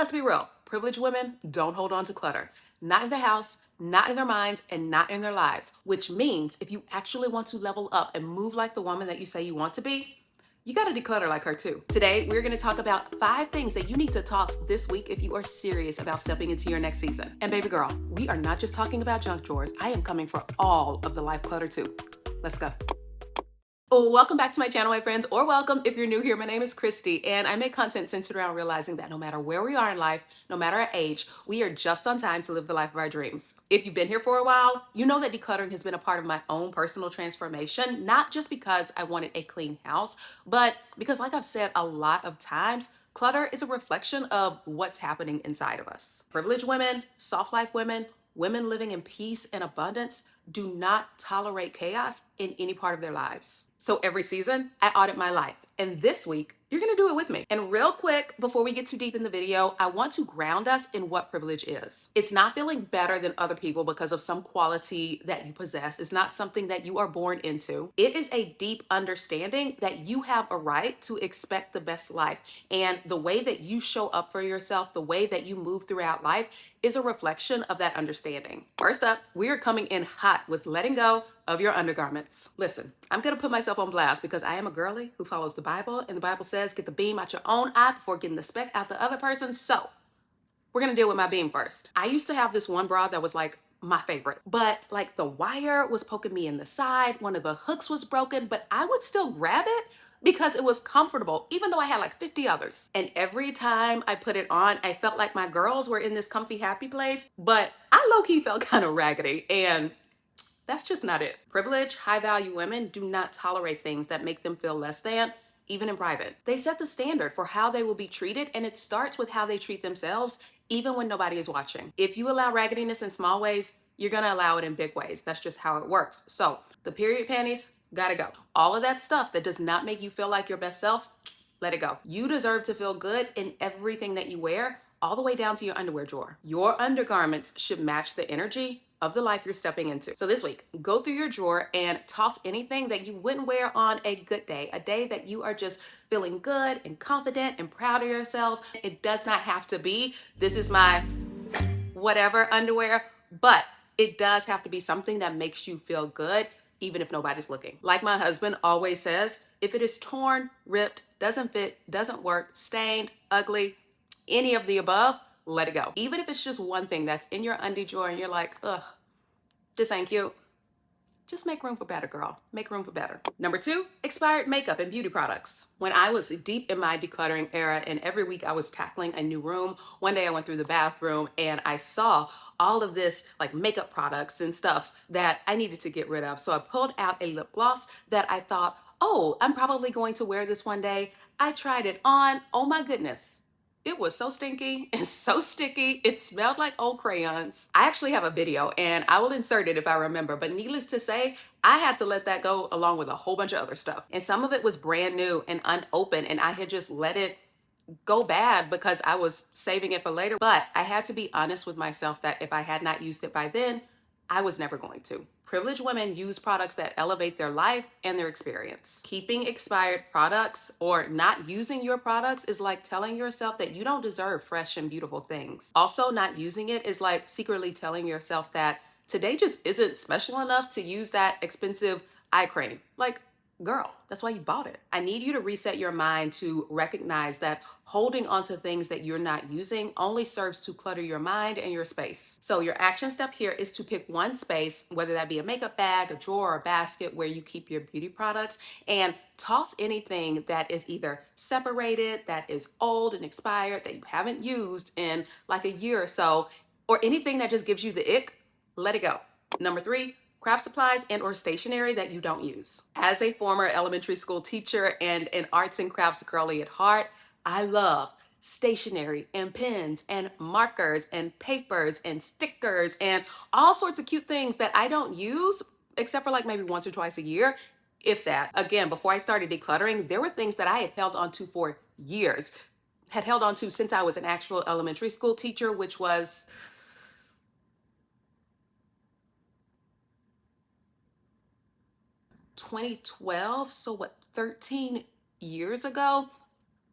let's be real, privileged women don't hold on to clutter. Not in their house, not in their minds, and not in their lives. Which means if you actually want to level up and move like the woman that you say you want to be, you gotta declutter like her too. Today, we're gonna talk about 5 things that you need to toss this week if you are serious about stepping into your next season. And baby girl, we are not just talking about junk drawers. I am coming for all of the life clutter too. Let's go. Welcome back to my channel, my friends, or welcome if you're new here. My name is Christy, and I make content centered around realizing that no matter where we are in life, no matter our age, we are just on time to live the life of our dreams. If you've been here for a while, you know that decluttering has been a part of my own personal transformation, not just because I wanted a clean house, but because, like I've said a lot of times, clutter is a reflection of what's happening inside of us. Privileged women, soft life women, women living in peace and abundance do not tolerate chaos in any part of their lives. So every season, I audit my life. And this week, you're gonna do it with me. And real quick, before we get too deep in the video, I want to ground us in what privilege is. It's not feeling better than other people because of some quality that you possess. It's not something that you are born into. It is a deep understanding that you have a right to expect the best life. And the way that you show up for yourself, the way that you move throughout life is a reflection of that understanding. First up, we are coming in hot with letting go of your undergarments. Listen, I'm gonna put myself on blast because I am a girly who follows the Bible, and the Bible says get the beam out your own eye before getting the speck out the other person. So we're gonna deal with my beam first. I used to have this one bra that was like my favorite, but like the wire was poking me in the side, one of the hooks was broken, but I would still grab it because it was comfortable, even though I had like 50 others. And every time I put it on, I felt like my girls were in this comfy, happy place, but I low-key felt kind of raggedy, and that's just not it. Privileged, high-value women do not tolerate things that make them feel less than, even in private. They set the standard for how they will be treated, and it starts with how they treat themselves, even when nobody is watching. If you allow raggediness in small ways, you're gonna allow it in big ways. That's just how it works. So the period panties, gotta go. All of that stuff that does not make you feel like your best self, let it go. You deserve to feel good in everything that you wear, all the way down to your underwear drawer. Your undergarments should match the energy of the life you're stepping into. So this week, go through your drawer and toss anything that you wouldn't wear on a good day, a day that you are just feeling good and confident and proud of yourself. It does not have to be, this is my whatever underwear, but it does have to be something that makes you feel good, even if nobody's looking. Like my husband always says, if it is torn, ripped, doesn't fit, doesn't work, stained, ugly, any of the above, let it go. Even if it's just one thing that's in your undie drawer and you're like, ugh, this ain't cute. Just make room for better, girl. Make room for better. Number 2, expired makeup and beauty products. When I was deep in my decluttering era and every week I was tackling a new room, one day I went through the bathroom and I saw all of this like makeup products and stuff that I needed to get rid of. So I pulled out a lip gloss that I thought, oh, I'm probably going to wear this one day. I tried it on. Oh my goodness. It was so stinky and so sticky. It smelled like old crayons. I actually have a video and I will insert it if I remember, but needless to say, I had to let that go along with a whole bunch of other stuff. And some of it was brand new and unopened, and I had just let it go bad because I was saving it for later. But I had to be honest with myself that if I had not used it by then, I was never going to. Privileged women use products that elevate their life and their experience. Keeping expired products or not using your products is like telling yourself that you don't deserve fresh and beautiful things. Also, not using it is like secretly telling yourself that today just isn't special enough to use that expensive eye cream. Like, girl, that's why you bought it. I need you to reset your mind to recognize that holding onto things that you're not using only serves to clutter your mind and your space. So your action step here is to pick one space, whether that be a makeup bag, a drawer, or a basket where you keep your beauty products, and toss anything that is either separated, that is old and expired, that you haven't used in like a year or so, or anything that just gives you the ick, let it go. Number 3, craft supplies and or stationery that you don't use. As a former elementary school teacher and an arts and crafts girly at heart, I love stationery and pens and markers and papers and stickers and all sorts of cute things that I don't use except for like maybe once or twice a year, if that. Again, before I started decluttering, there were things that I had held on to for years, had held on to since I was an actual elementary school teacher, which was 2012, so what, 13 years ago?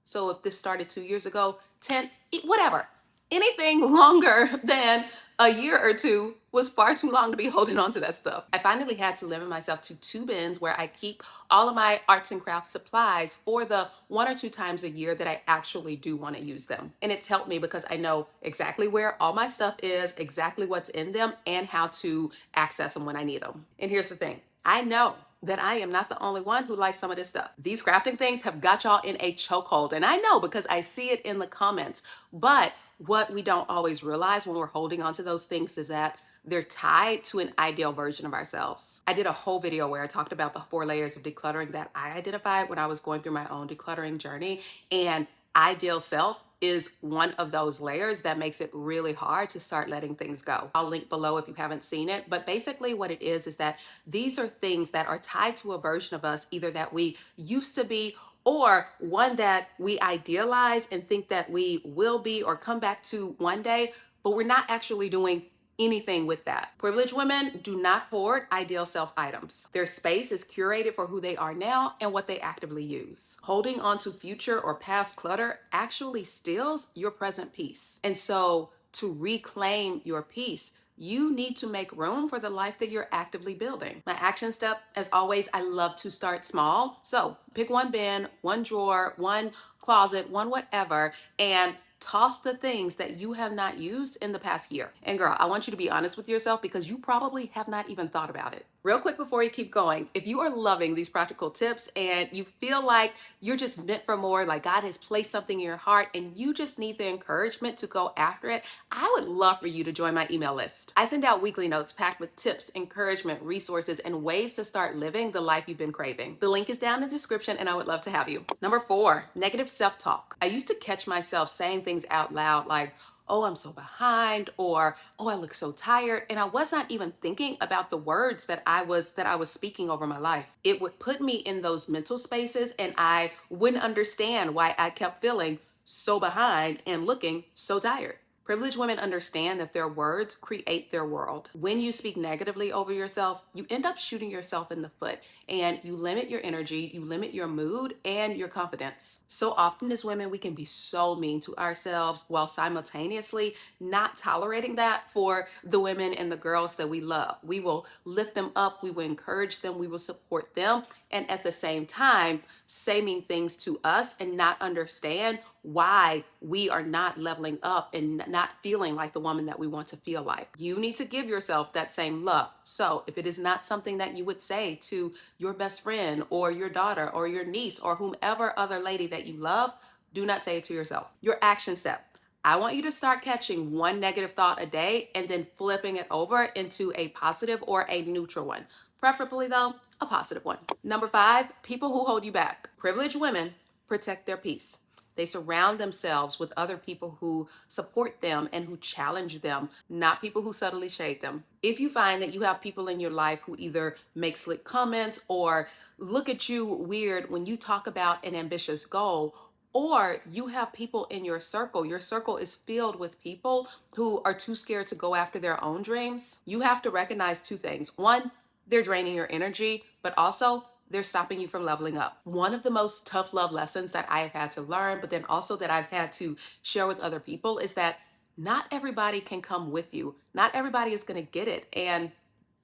So if this started 2 years ago, 10, whatever. Anything longer than a year or two was far too long to be holding on to that stuff. I finally had to limit myself to 2 bins where I keep all of my arts and crafts supplies for the 1 or 2 times a year that I actually do want to use them. And it's helped me because I know exactly where all my stuff is, exactly what's in them, and how to access them when I need them. And here's the thing, I know that I am not the only one who likes some of this stuff. These crafting things have got y'all in a chokehold, and I know because I see it in the comments. But what we don't always realize when we're holding on to those things is that they're tied to an ideal version of ourselves. I did a whole video where I talked about the 4 layers of decluttering that I identified when I was going through my own decluttering journey. And ideal self is one of those layers that makes it really hard to start letting things go. I'll link below if you haven't seen it. But basically what it is that these are things that are tied to a version of us, either that we used to be or one that we idealize and think that we will be or come back to one day, but we're not actually doing anything with that. Privileged women do not hoard ideal self items. Their space is curated for who they are now and what they actively use. Holding on to future or past clutter actually steals your present peace. And so to reclaim your peace, you need to make room for the life that you're actively building. My action step, as always, I love to start small. So pick one bin, one drawer, one closet, one whatever, and toss the things that you have not used in the past year. And girl, I want you to be honest with yourself because you probably have not even thought about it. Real quick before you keep going, if you are loving these practical tips and you feel like you're just meant for more, like God has placed something in your heart and you just need the encouragement to go after it, I would love for you to join my email list. I send out weekly notes packed with tips, encouragement, resources, and ways to start living the life you've been craving. The link is down in the description and I would love to have you. Number 4, negative self-talk. I used to catch myself saying things out loud like, oh, I'm so behind, or oh, I look so tired. And I was not even thinking about the words that I was speaking over my life. It would put me in those mental spaces and I wouldn't understand why I kept feeling so behind and looking so tired. Privileged women understand that their words create their world. When you speak negatively over yourself, you end up shooting yourself in the foot and you limit your energy, you limit your mood and your confidence. So often as women, we can be so mean to ourselves while simultaneously not tolerating that for the women and the girls that we love. We will lift them up, we will encourage them, we will support them, and at the same time, say mean things to us and not understand why we are not leveling up and not feeling like the woman that we want to feel like. You need to give yourself that same love. So if it is not something that you would say to your best friend or your daughter or your niece or whomever other lady that you love, do not say it to yourself. Your action step. I want you to start catching one negative thought a day and then flipping it over into a positive or a neutral one. Preferably though, a positive one. Number 5, people who hold you back. Privileged women protect their peace. They surround themselves with other people who support them and who challenge them, not people who subtly shade them. If you find that you have people in your life who either make slick comments or look at you weird when you talk about an ambitious goal, or you have people in your circle is filled with people who are too scared to go after their own dreams, you have to recognize 2 things. One, they're draining your energy, but also they're stopping you from leveling up. One of the most tough love lessons that I have had to learn, but then also that I've had to share with other people is that not everybody can come with you. Not everybody is going to get it. And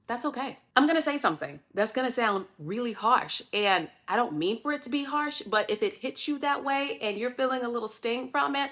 that's okay. I'm going to say something that's going to sound really harsh. And I don't mean for it to be harsh, but if it hits you that way and you're feeling a little sting from it,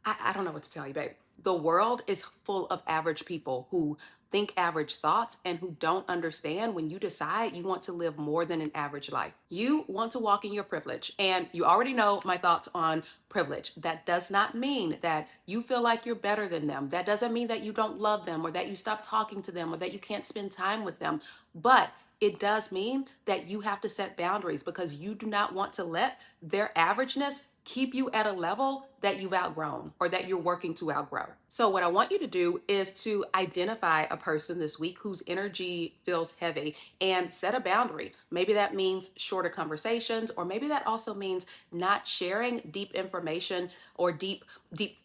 I don't know what to tell you, babe. The world is full of average people who think average thoughts and who don't understand when you decide you want to live more than an average life. You want to walk in your privilege, and you already know my thoughts on privilege. That does not mean that you feel like you're better than them. That doesn't mean that you don't love them or that you stop talking to them or that you can't spend time with them. But it does mean that you have to set boundaries because you do not want to let their averageness keep you at a level that you've outgrown or that you're working to outgrow. So what I want you to do is to identify a person this week whose energy feels heavy and set a boundary. Maybe that means shorter conversations, or maybe that also means not sharing deep information or deep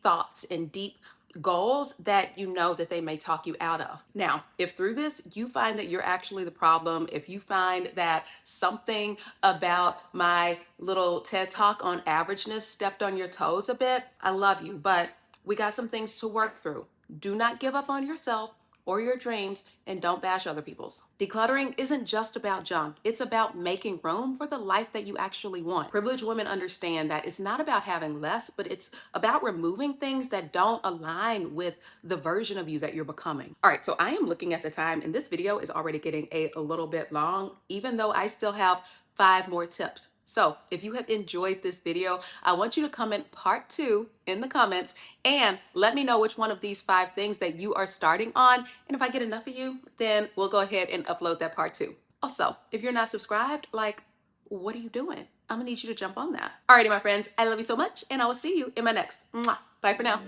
thoughts and deep goals that you know that they may talk you out of. Now, if through this you find that you're actually the problem, if you find that something about my little TED talk on averageness stepped on your toes a bit, I love you, but we got some things to work through. Do not give up on yourself or your dreams, and don't bash other people's. Decluttering isn't just about junk. It's about making room for the life that you actually want. Privileged women understand that it's not about having less, but it's about removing things that don't align with the version of you that you're becoming. All right, so I am looking at the time, and this video is already getting a little bit long, even though I still have 5 more tips. So if you have enjoyed this video, I want you to comment part 2 in the comments and let me know which one of these 5 things that you are starting on. And if I get enough of you, then we'll go ahead and upload that part 2. Also, if you're not subscribed, like, what are you doing? I'm gonna need you to jump on that. Alrighty, my friends, I love you so much, and I will see you in my next. Mwah. Bye for now.